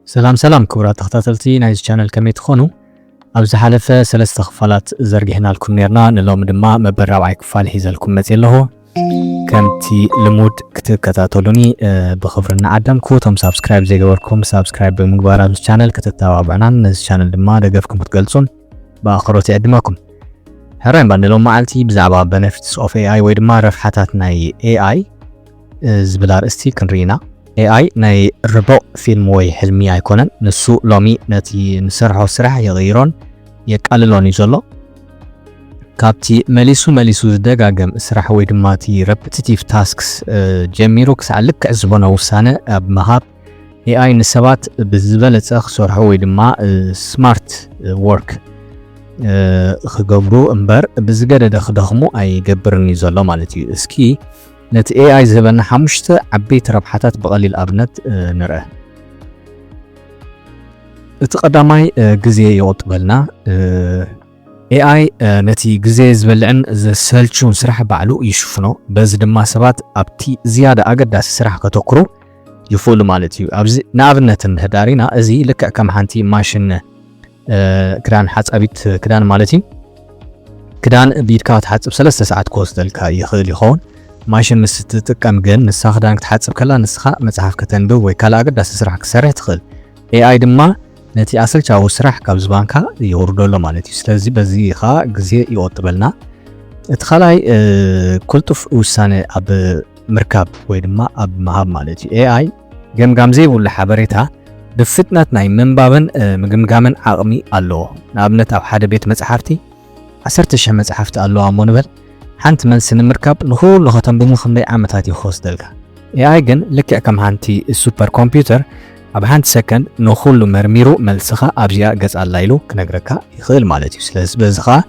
سلام كبرات تختاتلتي نايز channel كمي تخونو أبز حلفة سلسة خفالات زرقهنا لكم نيرنا نلوم دما مبرع وعي كفال هيزا لكم متيلهو كمتي لمود كتب كتاتولوني بخبرنا عدمكو توم سابسكرايب زي قولكم سابسكرايب بمقبارات channel كتب تابعنا نايز channel دما دقفكم تقلصون بآخروتي عدماكم هرين باندلوم معالتي بزعبا benefits of AI ويدما رفحاتات ناي AI زبلار استي كنرينا AI ناي ربو فيلم وي حلمي ايكونن نسو لومي نتي نسرحو سرح يغيرون يقللون يزلو كابتي مليسو زدقاقم سرح وي دماتي repetitive tasks جميرو كسع لك عزبونا وسانة بمهاب AI نسوات بزبالة اخسرحو وي دما smart work خقبرو امبر بزقادة خدخمو اي قبرني زلو مالتي اسكي نت AI زبنا حمشت عبيت ربحاتات بقليل أبنت نرأه اتقدامي جزية يوطبلنا AI نتي جزية زبلعن زسلشون سرح بعلو يشوفنو بز دما سبات أبتي زيادة أقد سرح كتوكرو يفول مالتيو أبزي نابنت هدارينا أزي لك كم حانتي ماشن كدان حاس أبيت كدان مالتي كدان بيتكات حاس بسلسة ساعات كوستل يخيل يخون ماشين مستتقم جن نسخ دانك تحسب كلا نسخة مصحف كتنبو ወይ ካላ አገዳስ ስራሕ ክሰርሕ ትኽእል AI ድማ ነቲ ኣሰልቻው ስራሕ ካብ ዝባንካ ይወርደሎ ማለት እዩ ስለዚህ በዚህ ኻ ግዜ ይወጥበልና እቲ ኻላይ ኩልጡፍ ውሳነ ኣብ ምርካብ ወይ ድማ ኣብ መሃብ ማለት እዩ AI ገምጋም ዘይብሉ ሓበሬታ ብፍጥነት ናይ ምንባብን ምግምጋምን ዓቕሚ ኣለዎ ንኣብነት ኣብ ሓደ ቤት መጽሓፍቲ 10,000 መጽሓፍቲ ኣለዋ ሞንበል حانت من سن مركب نخول لغتن بمخمدي عامتاتي خوص دلقا AI جن لكي كم هانتي السوبر كمبيوتر أب هانت سكن نخول مرميرو ملسخا أبجيا قز الليلو كنقركا يخيل مالتي سلس بزخا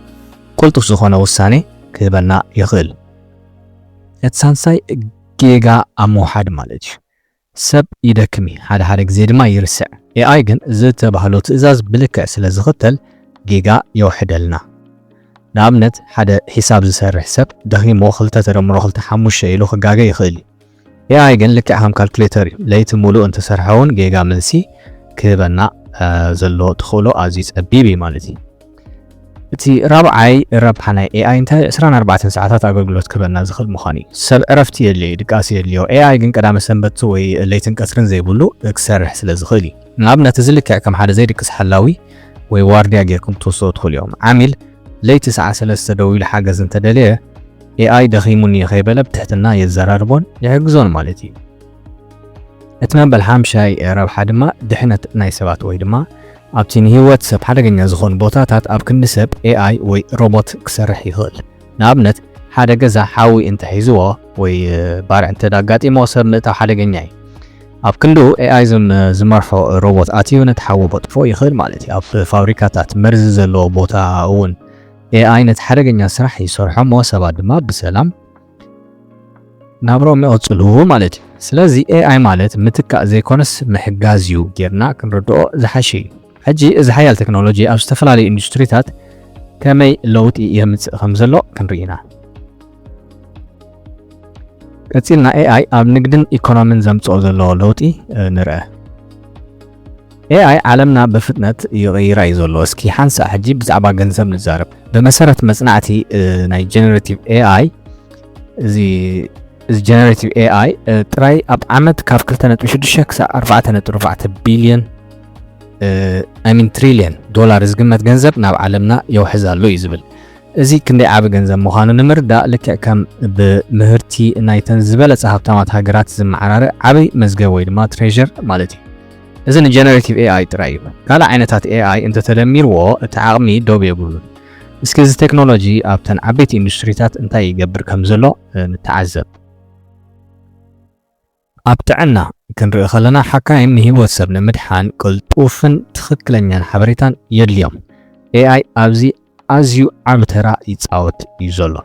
قلتو سخونا وساني كيبالنا يخيل اتسانساي جيجا أمو حاد مالتي سب يدكمي حاد زيد ما يرسع AI جن زيت بحلو تئزاز بلكا سلزغتل جيجا يوحدلنا نابنت حدا حساب زسر حساب دغيمو خلطة ترمرو خلطة حموش إلو خقاقا يخيلي AI جن لك أهم كالكوليتر ليت مولو انت سرحون جيجا ملسي كيبنا زلو تخولو عزيز أبيبي مالتي تي رابعاي ربحنا AI انت 24 ساعات أقولت كبنا زخل مخاني سب عرفتي اللي دكاسي الليو AI جن قدام سنبت وي ليتن كسرن زي بولو اكسر حسل زخلي نابنت زلك كم حدا زي دكس حلاوي وي وارديا جيكم توصو تخول يوم عامل ليت ساعة سلسة دويل حاجز انت دليه AI دخيموني خيبلة بتحتنا يزراربون يحجزون مالتي اتمنى بالحام شاي ربح دما دحنت نايسبات ويدما ابتيني هو واتساب حدا جنيا زخون بوتاتات اب كنسب AI وي روبوت كسرح يخل نابنت حدا جزا حاوي انت حيزوه وي بارع انت داقاتي موصر نتا حدا جنياي اب كندو AI زمرحو روبوت اتيو نتحاو بطفو يخل مالتي اب فابريكاتات مرز زلو بوتا اون AI نتحرقنا سرح يسرحو موسبا دما بسلام نابرو ميوصلو مالتي سلازي AI مالت متكا زي كونس محجازيو جيرنا كنردو زحشي حجي إذا حيال تكنولوجي أو استفلالي اندستريتات كمي لوت يمت خمزلو كنرينا كتيلنا AI أب نقدن إيكونومين زمتو زلو لوتي نرأه AI عالمنا بفتنت يغير يزولو اسكي حانسا حجي بزعبا جنزم نزارب بمسارة مصنعتي ناي generative AI زي generative AI تراي اب عمد كاف كلتنت بشدشة كسا 4.4 بليون تريليون دولار زقمت جنزب ناب عالمنا يوحزالو يزبل ازي كندي عاب جنزب مخانو نمر دا لك كم بمهرتي نايتن زبالة صاحب تامات هاجرات زم عرارة عبي مزقوي ما تريجر مالتي إذن generative AI ترايب قال عينتات AI انت تلمير و تعاقمي دوب يقولون اسكيز تكنولوجي ابتن عبيت اندستريتات انتا يقبر كمزلو نتعذب ابتعنا كنرئي خلنا حكايم نهي واتسابنا مدحان قلطوفن تخكلنيان حبريتان يدليوم AI ابزي ازيو عبترا يتصاوت يزولو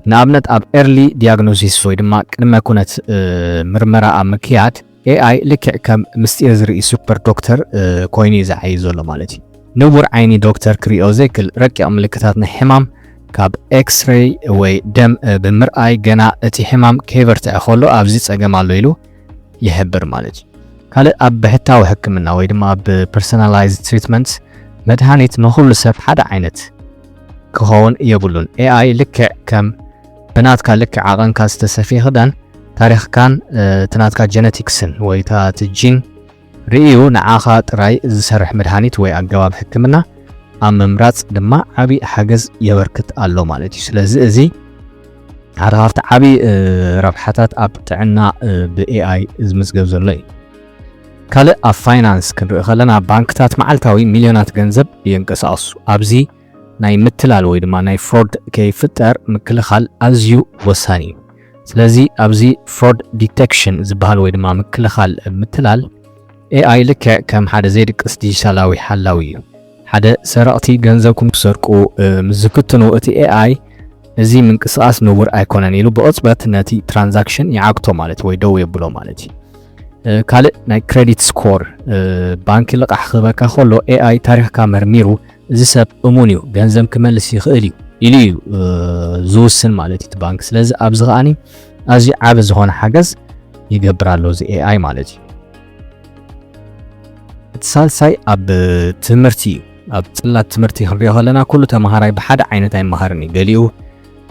نابنت اب early diagnosis ويدما كنما كونت مرمرا اب مكيات AI لك كم مستير زري سوبر دكتور كويني زعي زولو مالتي نور عيني دكتور كريو زيكل ركي أملكتاتنا حمام كاب اكس راي وي دم بمرأي جنا اتي حمام كيفر تأخلو أبزيت أجمع ليلو يحبر مالتي ካልእ ኣብ ብሕታዊ ሕክምና ወይ ድማ ኣብ personalized treatment መድሃኒት ንኹሉ ሰብ ሓደ ዓይነት ክኸውን የብሉን። AI ልክዕ ከም ብናትካ ልክዕ ዓቐንካ ዝተሰፍየ ክዳን ታሪኽካን ትናትካ ጀነቲክስን ወይ ጂን ርእዩ ንዓኻ ጥራይ ዝሰርሕ መድሃኒት ወይ ኣገባብ ሕክምና ኣብ ምምራጽ ድማ ዓብይ ሓገዝ የበርክት ኣሎ ማለት እዩ። ስለዚ እዚ ሓደ ካብቲ ዓብይ ረብሓታት ኣብ ጥዕና ብኤአይ ዝምዝገብ ዘሎ እዩ። ካልእ ኣብ ፋይናንስ ክንርኢ ከለና ባንክታት መዓልታዊ ሚልዮናት ገንዘብ ይንቀሳቐሱ። ኣብዚ ናይ ምትላል ወይ ድማ ናይ ፍሮድ ከይፍጠር ምክልኻል ኣዝዩ ወሳኒ እዩ። ስለዚ ኣብዚ ፍሮድ ዲቴክሽን ዝበሃል ወይ ድማ ምክልኻል ምትላል ኤአይ ልክዕ ከም ሓደ ዘይድቅስ ዲጂታላዊ ሓላዊ እዩ። ሓደ ሰረቕቲ ገንዘብኩም ክሰርቁ ምዝክትኑ እቲ ኤአይ እዚ ምንቅስቓስ ንቡር ኣይኮነን ኢሉ ብቕፅበት ነቲ ትራንዛክሽን ይዓግቶ ማለት ወይ ደው የብሎ ማለት እዩ። ካልእ ናይ ክሬዲት ስኮር ባንኪ ልቃሕ ክህበካ ከሎ ኤአይ ታሪኽካ መርሚሩ እዚ ሰብ እሙን እዩ ገንዘብ ክመልስ ይኽእል እዩ ኢሉ እዩ ዝውስን ማለት እዩ ባንክ። ስለዚ ኣብዚ ኸኣኒ ኣዝዩ ዓብ ዝኾነ ሓገዝ ይገብር ኣሎ እዚ ኤአይ ማለት እዩ። እቲ ሳልሳይ ኣብ ትምህርቲ እዩ። ኣብ ጽላት ትምህርቲ ክንሪኦ ከለና ኩሉ ተምሃራይ ብሓደ ዓይነት ኣይመሃርን እዩ። ገሊኡ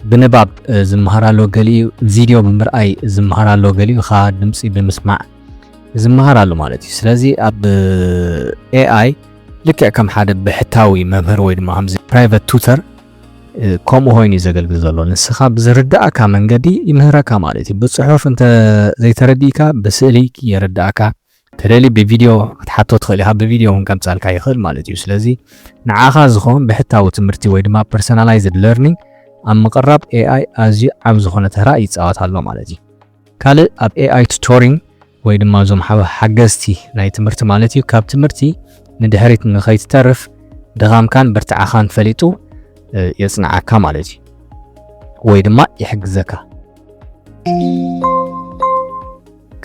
ብንባብ ዝመሃራሎ፣ ገሊኡ ቪድዮ ብምርኣይ ዝመሃራሎ፣ ገሊኡ ኻ ድምፂ ብምስማዕ ዝመሃራሎ ማለት እዩ። ስለዚ ኣብ ኤአይ ልክዕ ከም ሓደ ብሕታዊ መምህር ወይ ድማ ከምዚ ፕራይቬት ቱተር ከምኡ ኮይኑ ዘገልግል ዘሎ ንስኻ ብዝርዳእካ መንገዲ ይምህረካ ማለት እዩ። ብጽሑፍ እንተ ዘይተረዲእካ ብስእሊ የረዳእካ ተደሊ ብቪድዮ ክትሓቶ ትኽእል ኢኻ ብቪድዮ ከምጻልካ ይኽእል ማለት እዩ። ስለዚ ንዓኻ ዝኾን ብሕታዊ ትምህርቲ ወይ ድማ ፐርሰናላይዝድ ለርኒንግ ኣብ ምቕራብ ኤአይ ኣዝዩ ዓብ ዝኾነ ተራ ይፃወት ኣሎ ማለት እዩ። ካልእ ኣብ ኤአይ ቱቶሪንግ ወይ ድማ እዞም ሓገዝቲ ናይ ትምህርቲ ማለት እዩ ካብ ትምህርቲ ንድሕሪት ንኸይትተርፍ ድኻምካን ብርትዓኻን ፈሊጡ የጽንዓካ ማለት እዩ ወይ ድማ ይሕግዘካ።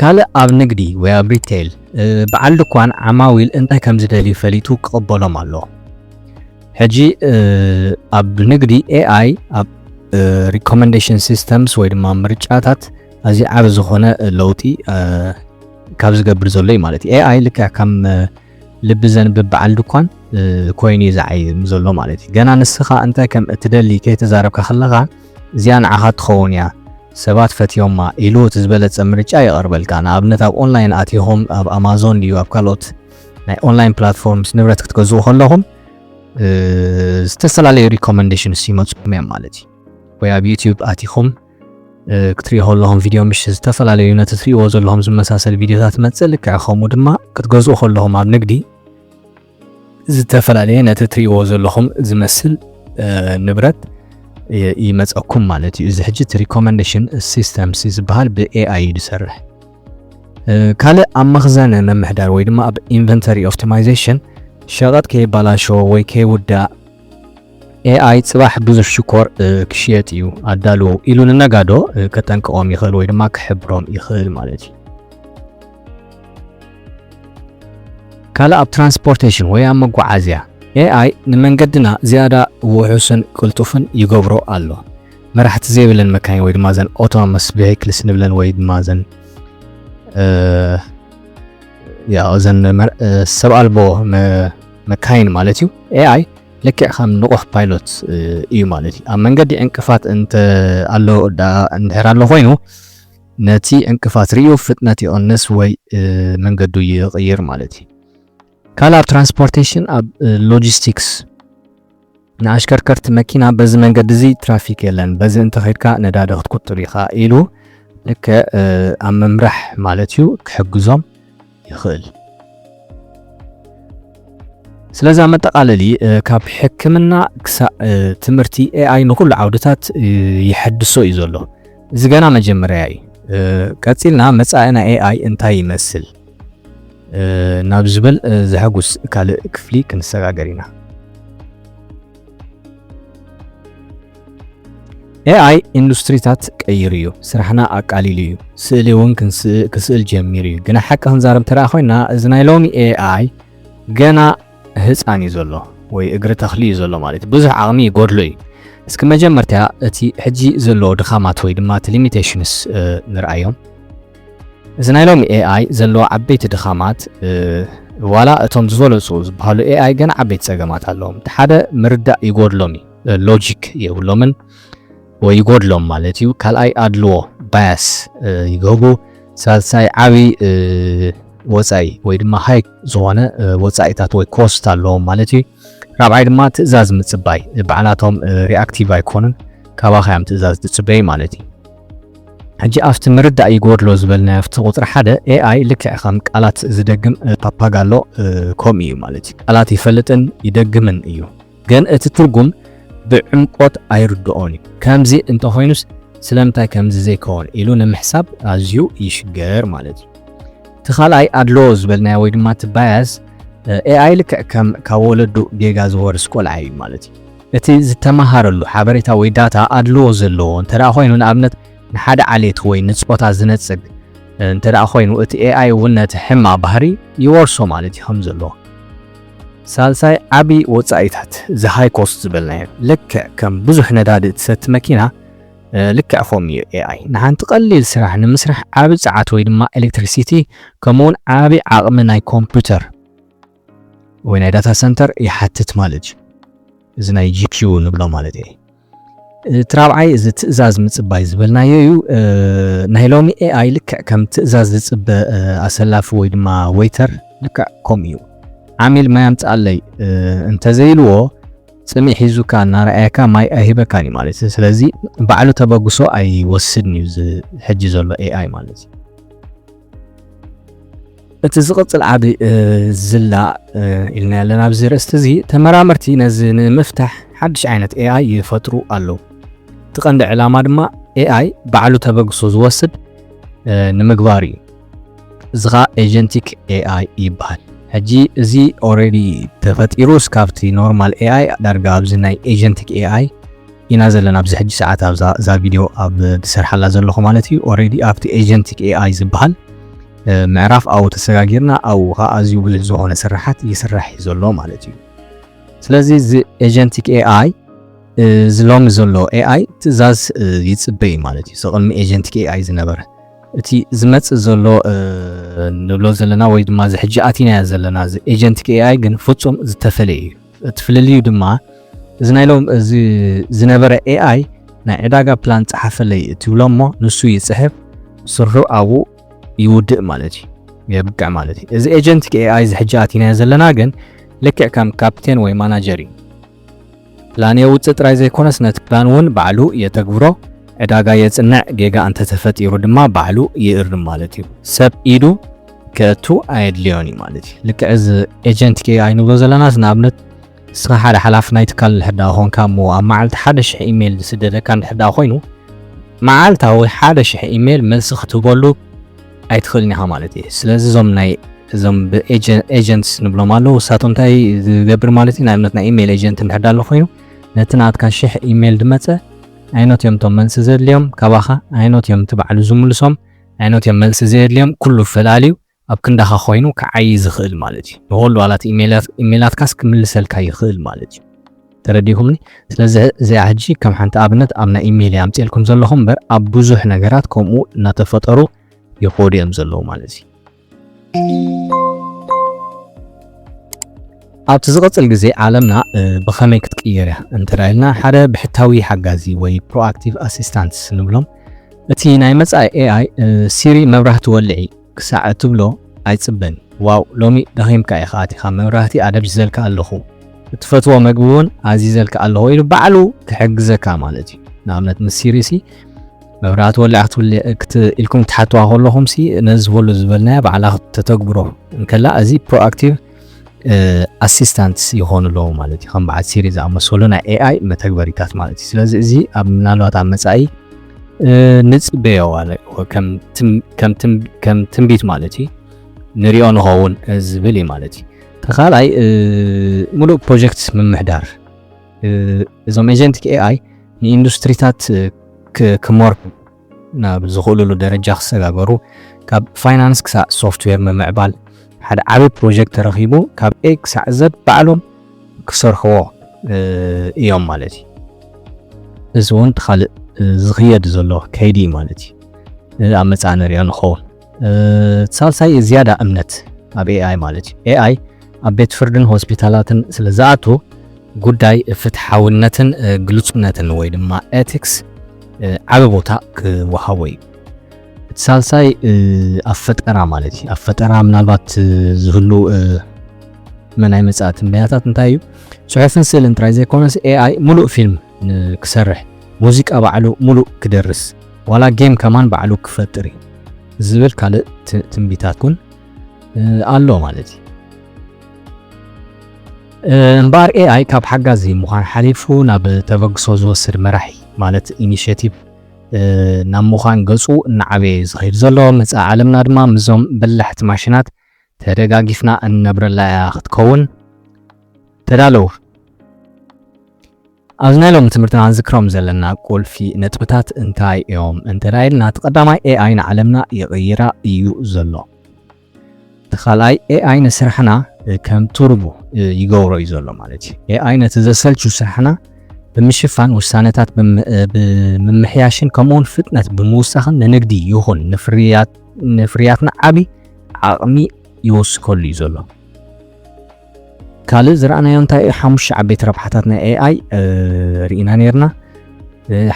ካልእ ኣብ ንግዲ ወይ ኣብ ሪቴል በዓል ድኳን ዓማዊል እንታይ ከም ዝደልዩ ፈሊጡ ክቕበሎም ኣሎ። ሕጂ ኣብ ንግዲ ኤአይ ኣብ ሪኮመንዴሽን ሲስተምስ ወይ ድማ ምርጫታት ኣዝዩ ዓብ ዝኾነ ለውጢ ካብ ዝገብር ዘሎ እዩ ማለት እዩ። ኤአይ ልክዕ ከም ልቢ ዘንብብ በዓል ድኳን ኮይኑ ዝዓይም ዘሎ ማለት እዩ። ገና ንስኻ እንታይ ከም እትደሊ ከይተዛረብካ ከለኻ እዚኣ ንዓኻ ትኸውን እያ ሰባት ፈትዮማ ኢሉ ዝበለጸ ምርጫ ይቐርበልካ። ንኣብነት ኣብ ኦንላይን ኣትይኹም ኣብ ኣማዞን ድዩ ኣብ ካልኦት ናይ ኦንላይን ፕላትፎርምስ ንብረት ክትገዝኡ ከለኹም ዝተፈላለዩ ሪኮመንዴሽንስ ይመጽኩም እዮም ማለት እዩ። ወይ ኣብ ዩቲዩብ ኣትይኹም ክትሪኦ ከለኹም ቪድዮ ምሽ ዝተፈላለዩ ነቲ ትሪእዎ ዘለኹም ዝመሳሰል ቪድዮታት መጽእ ልክዕ ከምኡ ድማ ክትገዝኡ ከለኹም ኣብ ንግዲ ዝተፈላለየ ነቲ ትሪእዎ ዘለኹም ዝመስል ንብረት ይመጽኩም ማለት እዩ። እዚ ሕጂ ሪኮመንዴሽን ሲስተምስ ዝበሃል ብኤአይ ዝሰርሕ። ካልእ ኣብ መኽዘን መምሕዳር ወይ ድማ ኣብ ኢንቨንተሪ ኦፕቲማይዜሽን ሸቐጥ ከይባላሾ ወይ ከይውዳእ ኤአይ ጽባሕ ብዙሕ ሽኮር ክሽየጥ እዩ ኣዳልዎ ኢሉ ንነጋዶ ከጠንቅቖም ይኽእል ወይ ድማ ክሕብሮም ይኽእል ማለት እዩ። ካልእ ኣብ ትራንስፖርቴሽን ወይ ኣብ መጓዓዝያ ኤአይ ንመንገድና ዝያዳ ውሑስን ቅልጡፍን ይገብሮ ኣሎ። መራሕቲ ዘይብለን መካይን ወይ ድማ ዘን ኦቶኖመስ ቬሂክልስ ንብለን ወይ ድማ ዘን ሰብ ኣልቦ መካይን ማለት እዩ። ኤአይ ልክዕ ከም ንቑሕ ፓይሎት እዩ ማለት እዩ። ኣብ መንገዲ ዕንቅፋት እንድሕር ኣሎ ኮይኑ ነቲ ዕንቅፋት ርዩ ፍጥነት ይቕንስ ወይ መንገዱ ይቕይር ማለት እዩ። ካልእ ኣብ ትራንስፖርቴሽን ኣብ ሎጂስቲክስ ንኣሽከርከርቲ መኪና በዚ መንገዲ እዚ ትራፊክ የለን በዚ እንተኸይድካ ነዳዲ ክትቁጥር ኢኻ ኢሉ ልክዕ ኣብ ምምራሕ ማለት እዩ ክሕግዞም ይኽእል። ስለዚ ኣብ መጠቓለሊ ካብ ሕክምና ክሳብ ትምህርቲ ኤአይ ንኩሉ ዓውድታት ይሐድሶ እዩ ዘሎ። እዚ ገና መጀመርያ እዩ። ቀፂልና መጻኢና ኤአይ እንታይ ይመስል ናብ ዝብል ዘሐጉስ ካልእ ክፍሊ ክንሰጋገር ኢና። ኤአይ ኢንዱስትሪታት ቀይር እዩ፣ ስራሕና ኣቃሊሉ እዩ፣ ስእሊ እውን ክስእል ጀሚር እዩ። ግና ሓቂ ክንዛረብ ተረኣ ኮይና እዚ ናይ ሎሚ ኤአይ ገና ህፃን እዩ ዘሎ ወይ እግሪ ተኽሊ እዩ ዘሎ ማለት ብዙሕ ዓቕሚ ይጎድሎ እዩ። እስኪ መጀመርታ እቲ ሕጂ ዘሎ ድኻማት ወይ ድማ እቲ ሊሚቴሽንስ ንርአዮም። እዚ ናይ ሎሚ AI ዘለዎ ዓበይቲ ድኻማት ዋላ እቶም ዝበለጹ ዝበሃሉ AI ገና ዓበይቲ ፀገማት ኣለዎም። ሓደ ምርዳእ ይጎድሎም ሎጂክ የብሎምን ወይ ይጎድሎም ማለት እዩ። ካልኣይ ኣድልዎ ባያስ ይገብሩ። ሳልሳይ ዓቢ ወፃኢ ወይ ድማ ሃይ ዝኾነ ወፃኢታት ወይ ኮስት ኣለዎም ማለት እዩ። ራብዓይ ድማ ትእዛዝ ምጽባይ በዓላቶም ሪአክቲቭ ኣይኮኑን ካባኻዮም ትእዛዝ ትጽበይ ማለት እዩ። ሕጂ ኣብቲ ምርዳእ ይጎድሎ ዝበልና ኣብቲ ቁጥሪ ሓደ AI ልክዕ ከም ቃላት ዝደግም ፓፓጋሎ ከምኡ እዩ ማለት እዩ። ቃላት ይፈልጥን ይደግምን እዩ፣ ግን እቲ ትርጉም ብዕምቆት ኣይርድኦን እዩ። ከምዚ እንተኾይኑስ ስለምንታይ ከምዚ ዘይከውን ኢሉ ንምሕሳብ ኣዝዩ ይሽገር ማለት እዩ። እቲ ካልኣይ ኣድልዎ ዝበልናዮ ወይ ድማ እቲ ባያስ AI ልክዕ ከም ካብ ወለዱ ጌጋ ዝወርስ ቆልዓ እዩ ማለት እዩ። እቲ ዝተማሃረሉ ሓበሬታ ወይ ዳታ ኣድልዎ ዘለዎ እንተደኣ ኮይኑ ንኣብነት ንሓደ ዓሌት ወይ ንፅቆታ ዝነፅግ እንተደኣ ኮይኑ እቲ AI እውን ነቲ ሕማቕ ባህሪ ይወርሶ ማለት እዩ ከም ዘለዎ። ሳልሳይ ዓቢ ወፃኢታት ሃይ ኮስት ዝበልናዮ ልክዕ ከም ብዙሕ ነዳዲ እትሰቲ መኪና ልክዕ ከምኡ እዩ AI ንሓንቲ ቀሊል ስራሕ ንምስራሕ ዓቢ ፀዓት ወይ ድማ ኤሌክትሪሲቲ ከምኡውን ዓቢ ዓቕሚ ናይ ኮምፒውተር ወይ ናይ ዳታ ሰንተር ይሓትት ማለት እዩ። እዚ ናይ GPU ንብሎ ማለት እዩ። ትራብዓይ እዚ ትእዛዝ ምጽባይ ዝበልናዮ እዩ። ናይ ሎሚ AI ልክዕ ከም ትእዛዝ ዝጽበ ኣሰላፊ ወይ ድማ ዌይተር ልክዕ ከምኡ እዩ። ዓሚል ማይ ኣምጽኣለይ እንተዘይልዎ ጽምኢ ሒዙካ እናረኣየካ ማይ ኣይሂበካን እዩ ማለት እዩ። ስለዚ ባዕሉ ተበግሶ ኣይወስድን እዩ ሕጂ ዘሎ AI ማለት እዩ። እቲ ዝቕጽል ዓቢ ዝላእ ኢልና ኣለና ኣብዚ ርእስቲ እዚ ተመራመርቲ ነዚ ንምፍታሕ ሓድሽ ዓይነት AI ይፈጥሩ ኣለዉ። እቲ ቀንዲ ዕላማ ድማ AI ባዕሉ ተበግሶ ዝወስድ ንምግባር እዩ። እዚ ኸኣ ኤጀንቲክ AI ይበሃል። ሕጂ እዚ ኦልሬዲ ተፈጢሩ ስካብቲ ኖርማል AI ዳርጋ ኣብዚ ናይ ኤጀንቲክ AI ኢና ዘለና ኣብዚ ሕጂ ሰዓት ኣብዛ ቪድዮ ኣብ ዝሰርሓላ ዘለኹ ማለት እዩ። ኦልሬዲ ኣብቲ ኤጀንቲክ AI ዝበሃል ምዕራፍ ኣብኡ ተሰጋጊርና ኣብኡ ኸኣ ኣዝዩ ብዙሕ ዝኾነ ስራሓት ይስራሕ እዩ ዘሎ ማለት እዩ። ስለዚ እዚ ኤጀንቲክ AI ዝሎሚ ዘሎ AI ትእዛዝ ይጽበይ ማለት እዩ። ቅድሚ ኤጀንቲክ AI ዝነበረ እቲ ዝመጽእ ዘሎ ንብሎ ዘለና ወይ ድማ ዝሕጂ ኣቲናያ ዘለና እዚ ኤጀንቲክ AI ግን ፍጹም ዝተፈለየ እዩ። እቲ ፍልልዩ ድማ እዚ ናይ ሎም እዚ ዝነበረ AI ናይ ዕዳጋ ፕላን ፀሓፈለይ እትብሎ እሞ ንሱ ይጽሕፍ ስርሑ ኣብኡ ይውድእ ማለት እዩ፣ የብቅዕ ማለት እዩ። እዚ ኤጀንቲክ AI ዝሕጂ ኣቲናያ ዘለና ግን ልክዕ ከም ካፕቴን ወይ ማናጀር እዩ። ፕላን የውፅእ ጥራይ ዘይኮነስ ነቲ ፕላን እውን ባዕሉ የተግብሮ ዕዳጋ የጽንዕ ጌጋ እንተተፈጢሩ ድማ ባዕሉ ይእርም ማለት እዩ። ሰብ ኢዱ ከእቱ ኣየድልዮን እዩ ማለት እዩ። ልክዕ እዚ ኤጀንቲክ AI ንብሎ ዘለና ንኣብነት እስኻ ሓደ ሓላፊ ናይ ትካል ንድሕር ኮንካ እሞ ኣብ መዓልቲ 1000 ኢሜል ዝስደደካ እንድሕር ኮይኑ መዓልታዊ 1000 ኢሜል መልሲ ክትበሉ ኣይትኽእልን ኢኻ ማለት እዩ። ስለዚ እዞም ኤጀንትስ ንብሎም ኣለዉ ንሳቶም እንታይ ዝገብር ማለት እዩ። ንኣብነት ናይ ኢሜል ኤጀንት እንድሕር ዳሎ ኮይኑ ነቲ ናትካ 1000 ኢሜል ድመፀ ዓይነት እዮም ቶም መልሲ ዘድልዮም ካባኻ ዓይነት እዮም ትባዕሉ ዝምልሶም ዓይነት እዮም መልሲ ዘድልዮም ኩሉ ፈላለዩ ኣብ ክንዳኻ ኮይኑ ክዓይ ዝኽእል ማለት እዩ። ንኹሉ ዋላት ኢሜላትካስ ክምልሰልካ ይኽእል ማለት እዩ። ተረዲኹምኒ? ስለዚ እዚ ሕጂ ከም ሓንቲ ኣብነት ኣብ ናይ ኢሜል ኣምፂልኩም ዘለኹም እምበር ኣብ ብዙሕ ነገራት ከምኡ እናተፈጠሩ ይኸዱ እዮም ዘለዉ ማለት እዩ። ኣብቲ ዝቐጽል ግዜ ዓለምና ብኸመይ ክትቅየር እያ እንተራኢልና ሓደ ብሕታዊ ሓጋዚ ወይ ፕሮአክቲቭ ኣሲስታንትስ ንብሎም እቲ ናይ መጻኢ AI ሲሪ መብራህቲ ወልዒ ክሳዕ እትብሎ ኣይጽበን ዋው ሎሚ ደኺምካ ኢኻ ኣቲኻ መብራህቲ ኣደብዝዘልካ ኣለኹ እትፈትዎ መግቢ እውን ኣዚዘልካ ኣለኹ ኢሉ ባዕሉ ክሕግዘካ ማለት እዩ። ንኣብነት ምስ ሲሪሲ መብራህቲ ወልዒ ኢልኩም ትሓትዋ ከለኹም ሲ ነዚ ዝበሉ ዝበልናያ ባዕላ ተተግብሮ እንከላ እዚ ፕሮአክቲቭ ኣሲስታንትስ ይኾኑ ኣለዉ ማለት እዩ። ከም በዓል ሲሪ ዝኣመሰሉ ናይ AI መተግበሪታት ማለት እዩ። ስለዚ እዚ ኣብ ምናልባት ኣብ መጻኢ ንጽበዮ ከም ትንቢት ማለት እዩ ንሪኦ ንኸውን ዝብል እዩ ማለት እዩ። ተኻልኣይ ሙሉእ ፕሮጀክት ምምሕዳር እዞም ኤጀንቲክ AI ንኢንዱስትሪታት ክመርሑ ናብ ዝኽእልሉ ደረጃ ክሰጋገሩ ካብ ፋይናንስ ክሳብ ሶፍትዌር ምምዕባል ሓደ ዓቢ ፕሮጀክት ተረኺቡ ካብ A ክሳብ Z ባዕሎም ክሰርሕዎ እዮም ማለት እዩ። እዚ እውን ካልእ ዝኽየድ ዘሎ ከይዲ ማለት እዩ። ኣብ መጻኢ ንሪኦ ንኸውን ሳልሳይ ዝያዳ እምነት ኣብ AI ማለት እዩ AI ኣብ ቤት ፍርድን ሆስፒታላትን ስለዝኣቱ ጉዳይ ፍትሓውነትን ግልጽነትን ወይ ድማ ኤቲክስ ዓቢ ቦታ ክወሃቦ እዩ ሳልሳይ ኣብ ፈጠራ ማለት እዩ ኣብ ፈጠራ ምናልባት ዝህሉ መናይ መጻት ምክንያታት እንታይ እዩ ጽሑፍን ስእልን ጥራይ ዘይኮነስ AI ሙሉእ ፊልም ክሰርሕ ሙዚቃ ባዕሉ ሙሉእ ክደርስ ዋላ ጌም ከማን ባዕሉ ክፈጥር ዝብል ካልእ ትንቢታት ኩን ኣሎ ማለት እዩ እምበር AI ካብ ሓጋዚ ምዃን ሓሊፉ ናብ ተበግሶ ዝወስድ መራሒ ማለት ኢኒሺየቲቭ ናብ ምዃን ገጹ እናዓበየ ዝኸይድ ዘሎ መጻኢ ዓለምና ድማ ምዞም በላሕቲ ማሽናት ተደጋጊፍና እንነብረላ ክትከውን ተዳለው ኣብዚ ናይ ሎሚ ትምህርትና ንዝክሮም ዘለና ቁልፊ ነጥብታት እንታይ እዮም እንተዳይልና ተቐዳማይ AI ንዓለምና ይቕይራ እዩ ዘሎ ተኻልኣይ AI ንስራሕና ከም ቱርቦ ይገብሮ እዩ ዘሎ ማለት እዩ AI ነቲ ዘሰልቹ ስራሕና ብምሽፋን ውሳነታት ብምምሕያሽን ከምኡውን ፍጥነት ብምውሳኽን ንንግዲ ይኹን ንፍርያትና ዓቢ ዓቕሚ ይወስከሉ እዩ ዘሎ ካልእ ዝረኣናዮ እንታይ ሓሙሽተ ዓበይቲ ረብሓታት ናይ AI ርኢና ነርና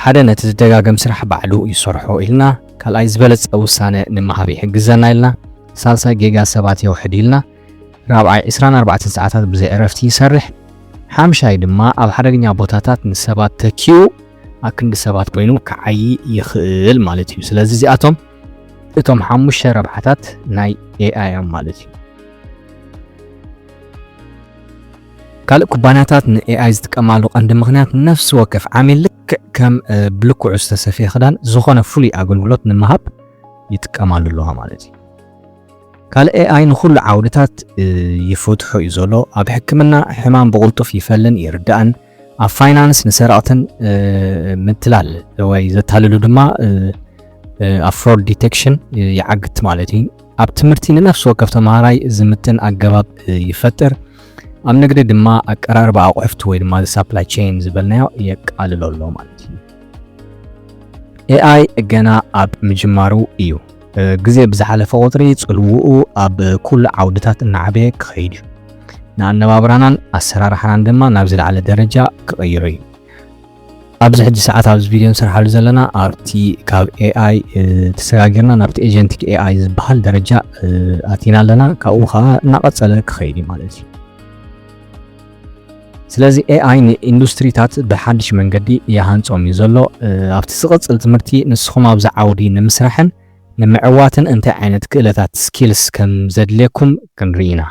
ሓደ ነቲ ዝደጋገም ስራሕ ባዕሉ ይሰርሖ ኢልና ካልኣይ ዝበለጸ ውሳነ ንምሃብ ይሕግዘና ኢልና ሳልሳይ ጌጋ ሰባት የውሕድ ኢልና ራብዓይ 24 ሰዓታት ብዘይ ዕረፍቲ ይሰርሕ ሓምሻይ ድማ ኣብ ሓደገኛ ቦታታት ንሰባት ተኪኡ ኣብ ክንዲ ሰባት ኮይኑ ክዓይ ይኽእል ማለት እዩ ስለዚ እቶም ሓሙሽተ ረብሓታት ናይ AI ማለት እዩ ካልእ ኩባንያታት ንAI ዝጥቀማሉ ቀንዲ ምኽንያት ነፍሲ ወከፍ ዓሚል ልክዕ ከም ብልኩዕ ዝተሰፍየ ክዳን ዝኾነ ፍሉይ ኣገልግሎት ንምሃብ ይጥቀማሉ ኣለዋ ማለት እዩ ካልእ AI ንኹሉ ዓውድታት ይፍትሖ እዩ ዘሎ ኣብ ሕክምና ሕማም ብቕልጡፍ ይፈልን ይርዳእን ኣብ ፋይናንስ ንሰራቕትን ምትላል ወይ ዘታልሉ ድማ ኣብ ፍሮድ ዲቴክሽን ይዓግት ማለት እዩ ኣብ ትምህርቲ ንነፍሲ ወከፍ ተምሃራይ ዝምትን ኣገባብ ይፈጥር ኣብ ንግዲ ድማ ኣቀራርባ ኣቑሑት ወይ ድማ ሰፕላይ ቼን ዝበልናዮ የቃልሎ ኣሎ ማለት እዩ AI ገና ኣብ ምጅማሩ እዩ ግዜ ብዝሓለፈ ቁጥሪ ጽልውኡ ኣብ ኩሉ ዓውድታት እናዓበየ ክኸይድ እዩ ንኣነባብራናን ኣሰራርሓናን ድማ ናብ ዝለዓለ ደረጃ ክቐይሮ እዩ ኣብዚ ሕጂ ሰዓት ኣብዚ ቪድዮ ንሰርሓሉ ዘለና ኣብቲ ካብ AI ተሰጋጊርና ናብቲ ኤጀንቲክ AI ዝበሃል ደረጃ ኣቲና ኣለና ካብኡ ከዓ እናቐጸለ ክኸይድ እዩ ማለት እዩ ስለዚ AI ንኢንዱስትሪታት ብሓድሽ መንገዲ ይሃንጾም እዩ ዘሎ ኣብቲ ዝቕጽል ትምህርቲ ንስኹም ኣብዚ ዓውዲ ንምስራሕን ንምዕዋትን እንታይ ዓይነት ክእለታት ስኪልስ ከም ዘድልየኩም ክንርኢና